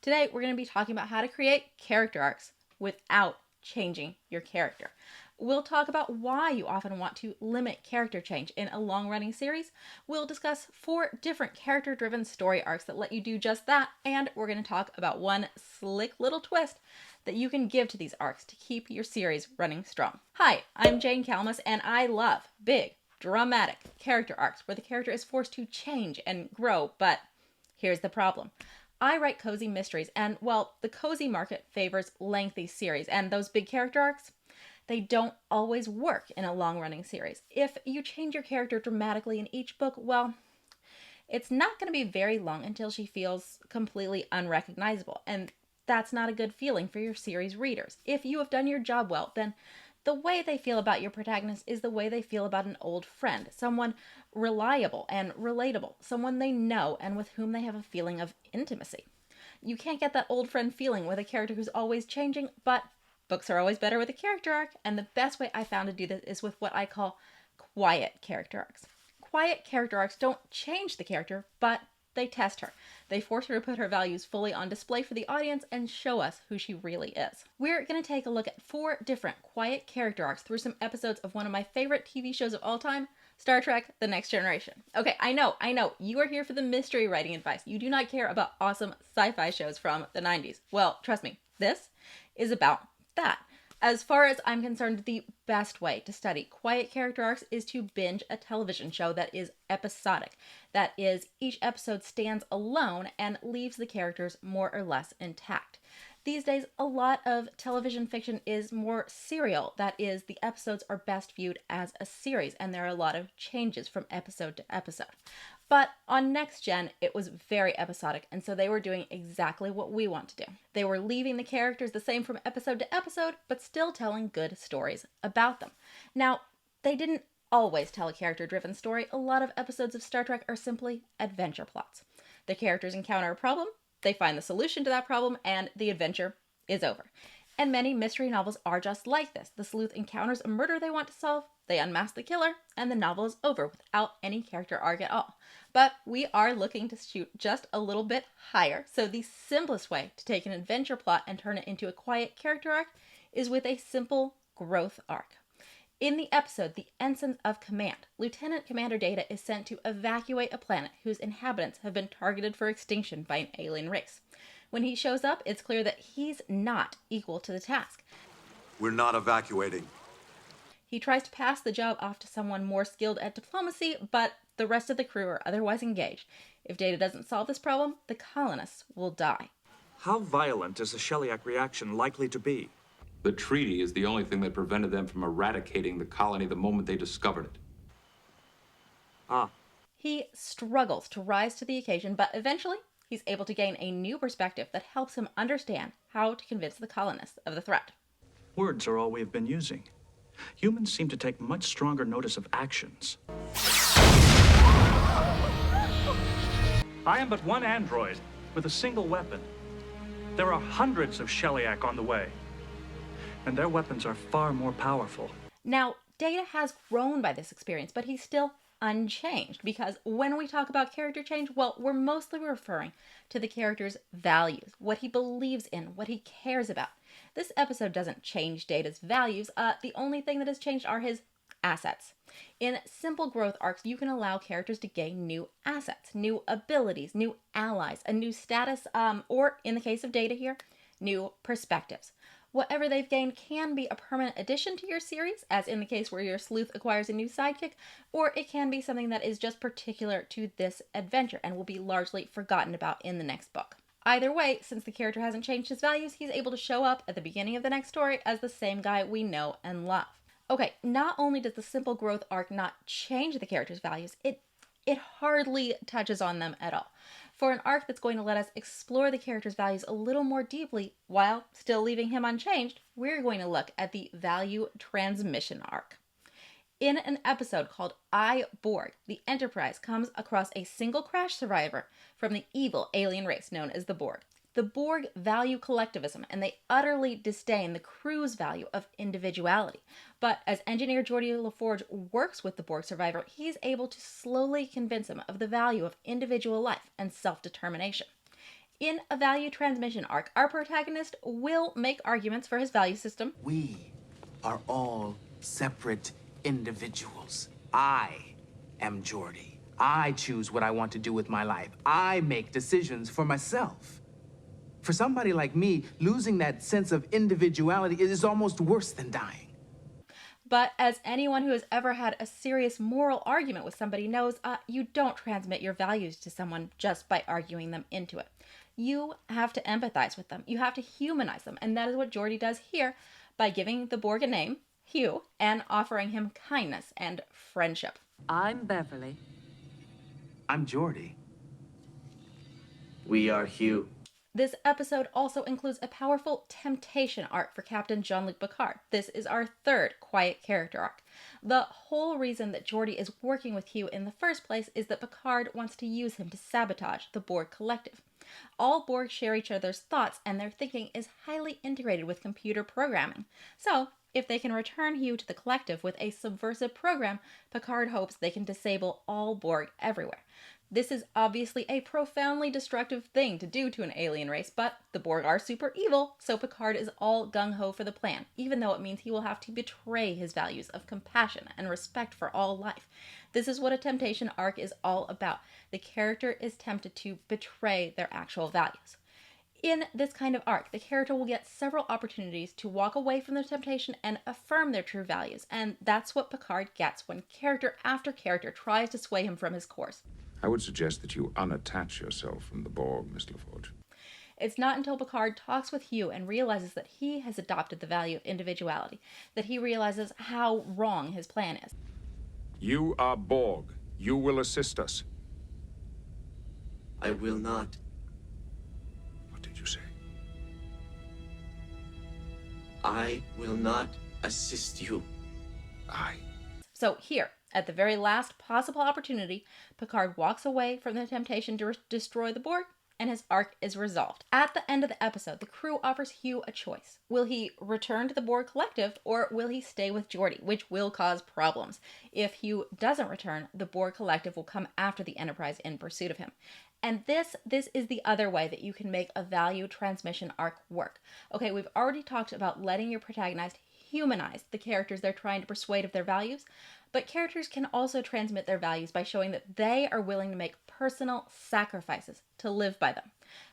Today, we're going to be talking about how to create character arcs without changing your character. We'll talk about why you often want to limit character change in a long-running series. We'll discuss 4 different character-driven story arcs that let you do just that, and we're going to talk about one slick little twist that you can give to these arcs to keep your series running strong. Hi, I'm Jane Calamus, and I love big, dramatic character arcs where the character is forced to change and grow, but here's the problem. I write cozy mysteries, and, well, the cozy market favors lengthy series, and those big character arcs, they don't always work in a long-running series. If you change your character dramatically in each book, well, it's not going to be very long until she feels completely unrecognizable, and that's not a good feeling for your series readers. If you have done your job well, then the way they feel about your protagonist is the way they feel about an old friend, someone reliable and relatable, someone they know and with whom they have a feeling of intimacy. You can't get that old friend feeling with a character who's always changing, but books are always better with a character arc, and the best way I found to do this is with what I call quiet character arcs. Quiet character arcs don't change the character, but they test her. They force her to put her values fully on display for the audience and show us who she really is. We're going to take a look at 4 different quiet character arcs through some episodes of one of my favorite TV shows of all time, Star Trek: The Next Generation. Okay, I know, you are here for the mystery writing advice. You do not care about awesome sci-fi shows from the 90s. Well, trust me, this is about that. As far as I'm concerned, the best way to study quiet character arcs is to binge a television show that is episodic. That is, each episode stands alone and leaves the characters more or less intact. These days, a lot of television fiction is more serial. That is, the episodes are best viewed as a series, and there are a lot of changes from episode to episode. But on Next Gen, it was very episodic, and so they were doing exactly what we want to do. They were leaving the characters the same from episode to episode, but still telling good stories about them. Now, they didn't always tell a character-driven story. A lot of episodes of Star Trek are simply adventure plots. The characters encounter a problem, they find the solution to that problem, and the adventure is over. And many mystery novels are just like this. The sleuth encounters a murder they want to solve, they unmask the killer, and the novel is over without any character arc at all. But we are looking to shoot just a little bit higher, so the simplest way to take an adventure plot and turn it into a quiet character arc is with a simple growth arc. In the episode, The Ensign of Command, Lieutenant Commander Data is sent to evacuate a planet whose inhabitants have been targeted for extinction by an alien race. When he shows up, it's clear that he's not equal to the task. We're not evacuating. He tries to pass the job off to someone more skilled at diplomacy, but the rest of the crew are otherwise engaged. If Data doesn't solve this problem, the colonists will die. How violent is the Sheliak reaction likely to be? The treaty is the only thing that prevented them from eradicating the colony the moment they discovered it. He struggles to rise to the occasion, but eventually he's able to gain a new perspective that helps him understand how to convince the colonists of the threat. Words are all we have been using. Humans seem to take much stronger notice of actions. I am but one android with a single weapon. There are hundreds of Sheliak on the way, and their weapons are far more powerful. Now, Data has grown by this experience, but he's still unchanged, because when we talk about character change, well, we're mostly referring to the character's values, what he believes in, what he cares about. This episode doesn't change Data's values. The only thing that has changed are his assets. In simple growth arcs, you can allow characters to gain new assets, new abilities, new allies, a new status, or in the case of Data here, new perspectives. Whatever they've gained can be a permanent addition to your series, as in the case where your sleuth acquires a new sidekick, or it can be something that is just particular to this adventure and will be largely forgotten about in the next book. Either way, since the character hasn't changed his values, he's able to show up at the beginning of the next story as the same guy we know and love. Okay, not only does the simple growth arc not change the character's values, it hardly touches on them at all. For an arc that's going to let us explore the character's values a little more deeply while still leaving him unchanged, we're going to look at the value transmission arc. In an episode called I, Borg, the Enterprise comes across a single crash survivor from the evil alien race known as the Borg. The Borg value collectivism, and they utterly disdain the crew's value of individuality. But as engineer Geordi LaForge works with the Borg survivor, he's able to slowly convince him of the value of individual life and self-determination. In a value transmission arc, our protagonist will make arguments for his value system. We are all separate individuals. I am Geordi. I choose what I want to do with my life. I make decisions for myself. For somebody like me, losing that sense of individuality is almost worse than dying. But as anyone who has ever had a serious moral argument with somebody knows, you don't transmit your values to someone just by arguing them into it. You have to empathize with them. You have to humanize them. And that is what Geordi does here by giving the Borg a name, Hugh, and offering him kindness and friendship. I'm Beverly. I'm Geordi. We are Hugh. This episode also includes a powerful temptation arc for Captain Jean-Luc Picard. This is our third quiet character arc. The whole reason that Geordi is working with Hugh in the first place is that Picard wants to use him to sabotage the Borg collective. All Borg share each other's thoughts, and their thinking is highly integrated with computer programming. So, if they can return Hugh to the collective with a subversive program, Picard hopes they can disable all Borg everywhere. This is obviously a profoundly destructive thing to do to an alien race, but the Borg are super evil, so Picard is all gung-ho for the plan, even though it means he will have to betray his values of compassion and respect for all life. This is what a temptation arc is all about. The character is tempted to betray their actual values. In this kind of arc, the character will get several opportunities to walk away from the temptation and affirm their true values, and that's what Picard gets when character after character tries to sway him from his course. I would suggest that you unattach yourself from the Borg, Miss LaForge. It's not until Picard talks with Hugh and realizes that he has adopted the value of individuality that he realizes how wrong his plan is. You are Borg. You will assist us. I will not. What did you say? I will not assist you. So here, at the very last possible opportunity, Picard walks away from the temptation to destroy the Borg, and his arc is resolved. At the end of the episode, the crew offers Hugh a choice. Will he return to the Borg collective, or will he stay with Geordi, which will cause problems? If Hugh doesn't return, the Borg collective will come after the Enterprise in pursuit of him. And this is the other way that you can make a value transmission arc work. Okay, we've already talked about letting your protagonist humanize the characters they're trying to persuade of their values, but characters can also transmit their values by showing that they are willing to make personal sacrifices to live by them.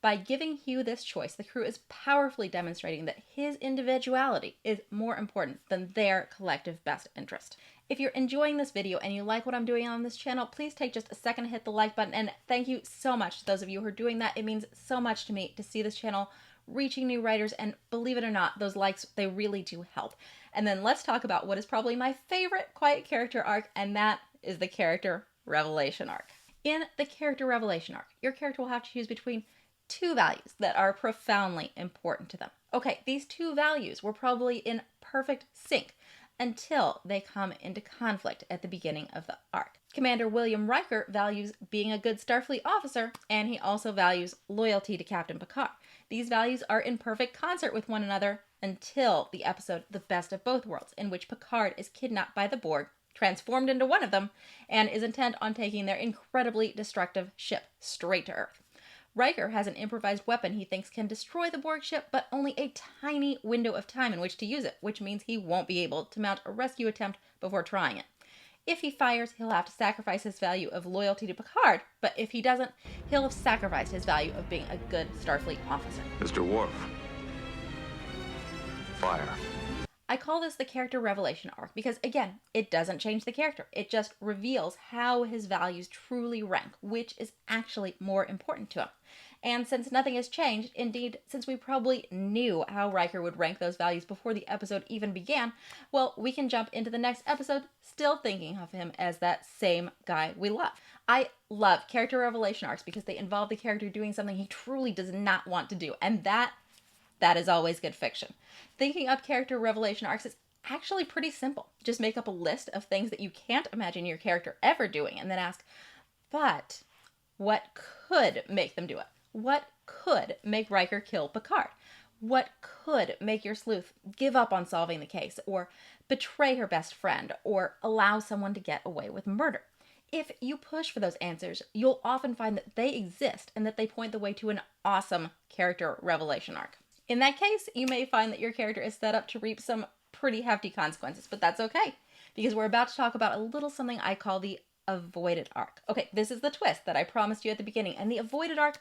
By giving Hugh this choice, the crew is powerfully demonstrating that his individuality is more important than their collective best interest. If you're enjoying this video and you like what I'm doing on this channel, please take just a second to hit the like button, and thank you so much to those of you who are doing that. It means so much to me to see this channel reaching new writers, and believe it or not, those likes, they really do help. And then let's talk about what is probably my favorite quiet character arc, and that is the character revelation arc. In the character revelation arc, your character will have to choose between two values that are profoundly important to them. Okay, these two values were probably in perfect sync until they come into conflict at the beginning of the arc. Commander William Riker values being a good Starfleet officer, and he also values loyalty to Captain Picard. These values are in perfect concert with one another until the episode The Best of Both Worlds, in which Picard is kidnapped by the Borg, transformed into one of them, and is intent on taking their incredibly destructive ship straight to Earth. Riker has an improvised weapon he thinks can destroy the Borg ship, but only a tiny window of time in which to use it, which means he won't be able to mount a rescue attempt before trying it. If he fires, he'll have to sacrifice his value of loyalty to Picard, but if he doesn't, he'll have sacrificed his value of being a good Starfleet officer. Mr. Worf. Fire. I call this the character revelation arc because, again, it doesn't change the character. It just reveals how his values truly rank, which is actually more important to him. And since nothing has changed, indeed, since we probably knew how Riker would rank those values before the episode even began, well, we can jump into the next episode still thinking of him as that same guy we love. I love character revelation arcs because they involve the character doing something he truly does not want to do, and that is always good fiction. Thinking up character revelation arcs is actually pretty simple. Just make up a list of things that you can't imagine your character ever doing, and then ask, but what could make them do it? What could make Riker kill Picard? What could make your sleuth give up on solving the case, or betray her best friend, or allow someone to get away with murder? If you push for those answers, you'll often find that they exist and that they point the way to an awesome character revelation arc. In that case, you may find that your character is set up to reap some pretty hefty consequences, but that's okay, because we're about to talk about a little something I call the avoided arc. Okay, this is the twist that I promised you at the beginning, and the avoided arc,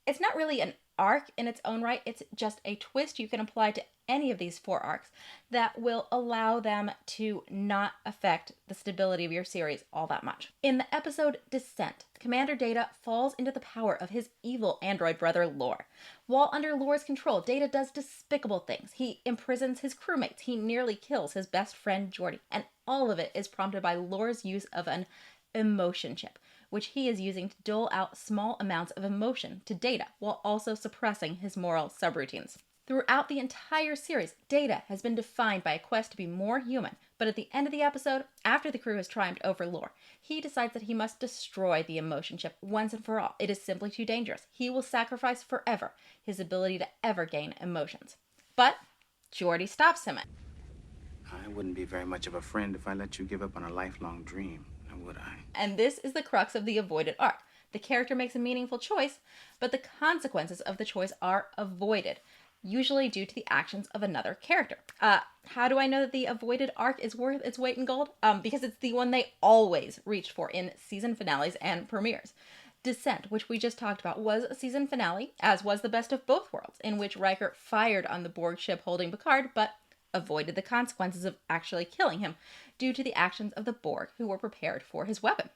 it's not really an arc in its own right, it's just a twist you can apply to any of these 4 arcs that will allow them to not affect the stability of your series all that much. In the episode Descent, Commander Data falls into the power of his evil android brother Lore. While under Lore's control, Data does despicable things. He imprisons his crewmates, he nearly kills his best friend Geordi, and all of it is prompted by Lore's use of an emotion chip, which he is using to dole out small amounts of emotion to Data while also suppressing his moral subroutines. Throughout the entire series, Data has been defined by a quest to be more human, but at the end of the episode, after the crew has triumphed over Lore, he decides that he must destroy the emotion chip once and for all. It is simply too dangerous. He will sacrifice forever his ability to ever gain emotions. But Geordi stops him. I wouldn't be very much of a friend if I let you give up on a lifelong dream, now would I? And this is the crux of the avoided arc. The character makes a meaningful choice, but the consequences of the choice are avoided, usually due to the actions of another character. How do I know that the avoided arc is worth its weight in gold? Because it's the one they always reached for in season finales and premieres. Descent, which we just talked about, was a season finale, as was The Best of Both Worlds, in which Riker fired on the Borg ship holding Picard, but avoided the consequences of actually killing him due to the actions of the Borg, who were prepared for his weapon.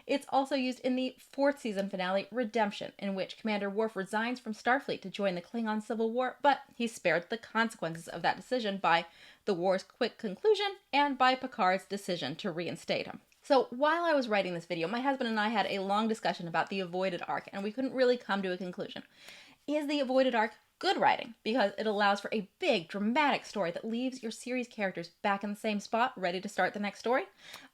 It's also used in the 4th season finale, Redemption, in which Commander Worf resigns from Starfleet to join the Klingon Civil War, but he's spared the consequences of that decision by the war's quick conclusion and by Picard's decision to reinstate him. So while I was writing this video, my husband and I had a long discussion about the avoided arc, and we couldn't really come to a conclusion. Is the avoided arc good writing? Because it allows for a big, dramatic story that leaves your series characters back in the same spot, ready to start the next story?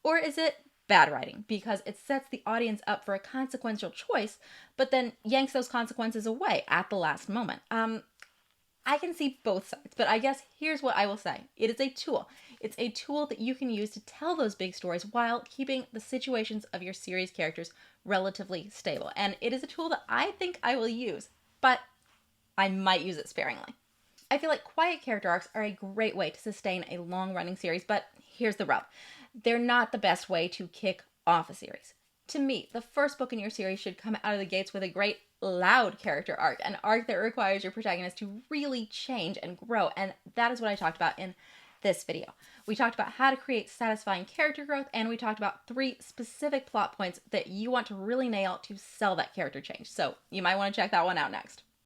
Or is it bad writing because it sets the audience up for a consequential choice, but then yanks those consequences away at the last moment? I can see both sides, but I guess here's what I will say. It is a tool. It's a tool that you can use to tell those big stories while keeping the situations of your series characters relatively stable. And it is a tool that I think I will use, but I might use it sparingly. I feel like quiet character arcs are a great way to sustain a long-running series, but here's the rub. They're not the best way to kick off a series. To me, the first book in your series should come out of the gates with a great, loud character arc, an arc that requires your protagonist to really change and grow, and that is what I talked about in this video. We talked about how to create satisfying character growth, and we talked about 3 specific plot points that you want to really nail to sell that character change. So you might want to check that one out next.